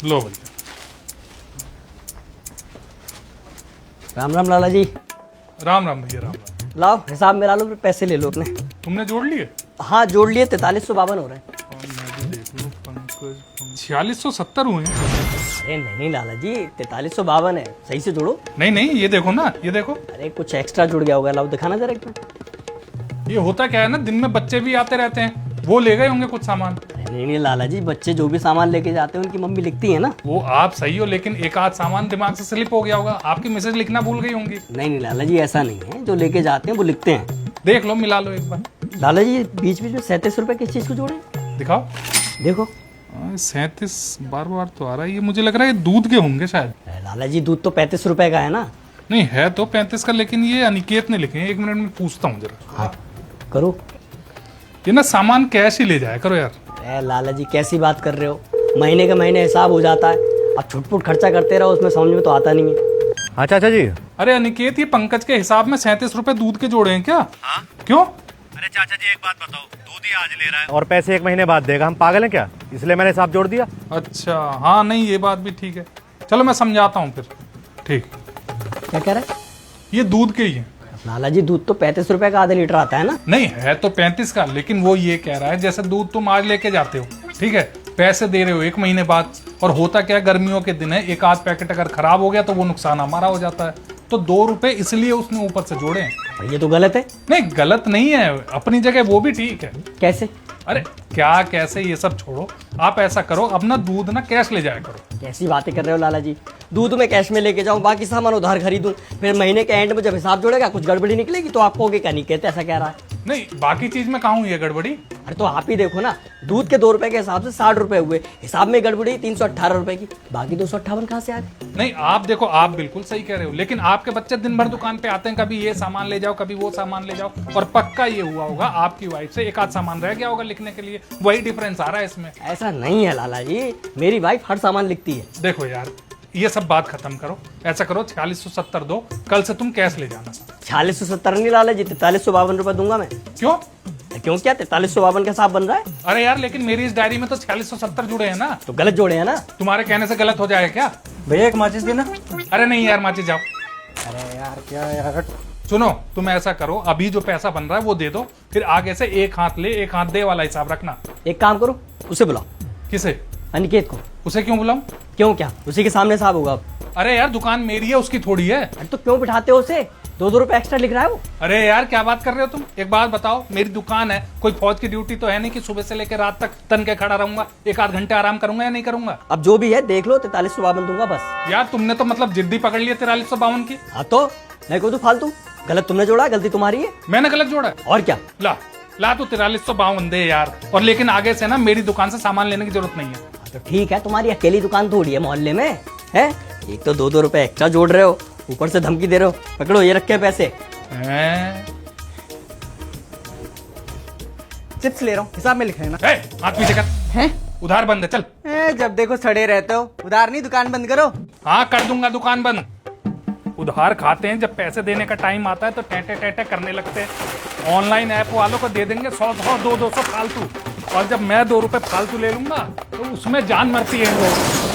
लो भैया। राम राम लाला जी। राम राम भैया, राम राम। लाओ हिसाब में ला लो, फिर पैसे ले लो अपने। तुमने जोड़ लिए? हाँ जोड़ लिए, 4352 हो रहे हैं। और मैं भी देख लूं, पंकज 4670 हुए हैं। अरे नहीं लाला जी, 4352 है, सही से जोड़ो। नहीं नहीं, ये देखो ना, ये देखो। अरे कुछ एक्स्ट्रा जुड़ गया होगा, लाओ दिखाना जरा एक बार। ये होता क्या है ना, दिन में बच्चे भी आते रहते हैं, वो ले गए होंगे कुछ सामान। अरे नहीं लाला जी, बच्चे जो भी सामान लेके जाते हैं उनकी मम्मी लिखती है ना। वो आप सही हो, लेकिन एक आध सामान दिमाग से स्लिप हो गया होगा, आपकी मैसेज लिखना भूल गई होंगी। नहीं लाला जी, ऐसा नहीं है, जो लेके जाते हैं वो लिखते हैं। देख लो, मिला लो एक बार। लाला जी बीच बीच में 37 रुपए किस चीज को जोड़े? दिखाओ। देखो 37 बार बार तो आ रहा है, ये मुझे लग रहा है ये दूध के होंगे शायद। अरे लाला जी, दूध तो 35 रुपए का है ना। नहीं है तो 35 का, लेकिन ये अनिकेत ने लिखे हैं। 1 मिनट में पूछता हूँ जरा। हाँ करो। ये ना सामान कैश ही ले जाया करो यार। अरे लाला जी कैसी बात कर रहे हो, महीने के महीने हिसाब हो जाता है, अब छुटपुट खर्चा करते रहो, उसमें समझ में तो आता नहीं है। हाँ चाचा जी। अरे अनिकेत, ये पंकज के हिसाब में 37 रुपए दूध के जोड़े हैं क्या? हाँ? क्यों? अरे चाचा जी एक बात बताओ, दूध ही आज ले रहा है और पैसे 1 महीने बाद देगा, हम पागल हैं क्या? इसलिए मैंने हिसाब जोड़ दिया। अच्छा हाँ, नहीं ये बात भी ठीक है। चलो मैं समझाता हूँ फिर। ठीक, क्या कह रहे हैं? ये दूध के ही है। लाला जी दूध तो 35 रुपए का आधा लीटर आता है ना। नहीं है तो 35 का, लेकिन वो ये कह रहा है जैसे दूध तुम आज लेके जाते हो, ठीक है, पैसे दे रहे हो 1 महीने बाद, और होता क्या है, गर्मियों के दिन है, एक आध पैकेट अगर खराब हो गया तो वो नुकसान हमारा हो जाता है, तो 2 रुपए इसलिए उसने ऊपर से जोड़े हैं। पर ये तो गलत है। नहीं गलत नहीं है, अपनी जगह वो भी ठीक है। कैसे? अरे क्या कैसे, ये सब छोड़ो, आप ऐसा करो, अब ना दूध ना कैश ले जाया करो। कैसी बातें कर रहे हो लाला जी, दूध में कैश में लेके जाऊं, बाकी सामान उधार खरीदूं, फिर महीने के एंड में जब हिसाब जोड़ेगा कुछ गड़बड़ी निकलेगी तो आप कहोगे क्या नहीं कहते, ऐसा कह रहा है। नहीं बाकी चीज में कहा हूं ये गड़बड़ी। अरे तो आप ही देखो ना, दूध के 2 रुपए के हिसाब से 60 रुपए हुए, हिसाब में गड़बड़ी 318 रुपए की, बाकी 258 कहाँ से आ गए? नहीं आप देखो, आप बिल्कुल सही कह रहे हो, लेकिन आपके बच्चे दिन भर दुकान पे आते हैं, कभी ये सामान ले जाओ, कभी वो सामान ले जाओ, और पक्का ये हुआ होगा आपकी वाइफ से एक आध सामान रह गया होगा लिखने के लिए, वही डिफरेंस आ रहा है इसमें। ऐसा नहीं है लाला जी, मेरी वाइफ हर सामान लिखती है। देखो यार, ये सब बात खत्म करो, ऐसा करो 4670 दो, कल से तुम कैश ले जाना। 4670 नहीं लाला जी, 4352 रुपए दूंगा मैं। क्यों? क्यों क्या, 4352 का हिसाब बन रहा है? अरे यार, लेकिन मेरी इस डायरी में तो 4670 जुड़े हैं ना। तो गलत जोड़े हैं ना। तुम्हारे कहने से गलत हो जाएगा क्या? भैया एक माचिस देना। अरे नहीं यार, माची जाओ। अरे यार क्या यार। सुनो, तुम ऐसा करो, अभी जो पैसा बन रहा है वो दे दो, फिर आगे से एक हाथ ले एक हाथ दे वाला हिसाब रखना। एक काम करो, उसे बुलाओ। किसे? अनिकेत को। उसे क्यों बुलाऊं? क्यों क्या, उसी के सामने हिसाब होगा अब। अरे यार, दुकान मेरी है, उसकी थोड़ी है। अरे तो क्यों बिठाते हो उसे, 2-2 रुपए एक्स्ट्रा लिख रहा है वो। अरे यार क्या बात कर रहे हो तुम, एक बात बताओ, मेरी दुकान है, कोई फौज की ड्यूटी तो है नहीं कि सुबह से लेकर रात तक तन के खड़ा रहूंगा, एक आध घंटे आराम करूंगा या नहीं करूंगा? अब जो भी है देख लो, 4352 दूंगा बस। यार तुमने तो मतलब जिद्दी पकड़ लिया 4352 की। हाँ तो मैं को तो फालतू, गलत तुमने जोड़ा, गलती तुम्हारी है। मैंने गलत जोड़ा है? और क्या। ला ला तो 4352 दे यार, और लेकिन आगे से ना मेरी दुकान से सामान लेने की जरूरत नहीं है। तो ठीक है, तुम्हारी अकेली दुकान थोड़ी है मोहल्ले में, है? एक तो 2-2 रुपए एक्स्ट्रा जोड़ रहे हो, ऊपर से धमकी दे रहे हो। पकड़ो, ये रखे पैसे। चिप्स ले रहा हूँ, हिसाब में लिख लेना। हाथ पीछे कर। हैं? उधार बंद है, चल। जब देखो सड़े रहते हो, उधार नहीं दुकान बंद करो। हाँ कर दूंगा दुकान बंद। उधार खाते हैं, जब पैसे देने का टाइम आता है तो टेटे टेटे करने लगते हैं। ऑनलाइन ऐप वालों को दे देंगे 100 200 फालतू, और जब मैं 2 रुपए फालतू ले लूंगा तो उसमें जान मरती है इन लोगों।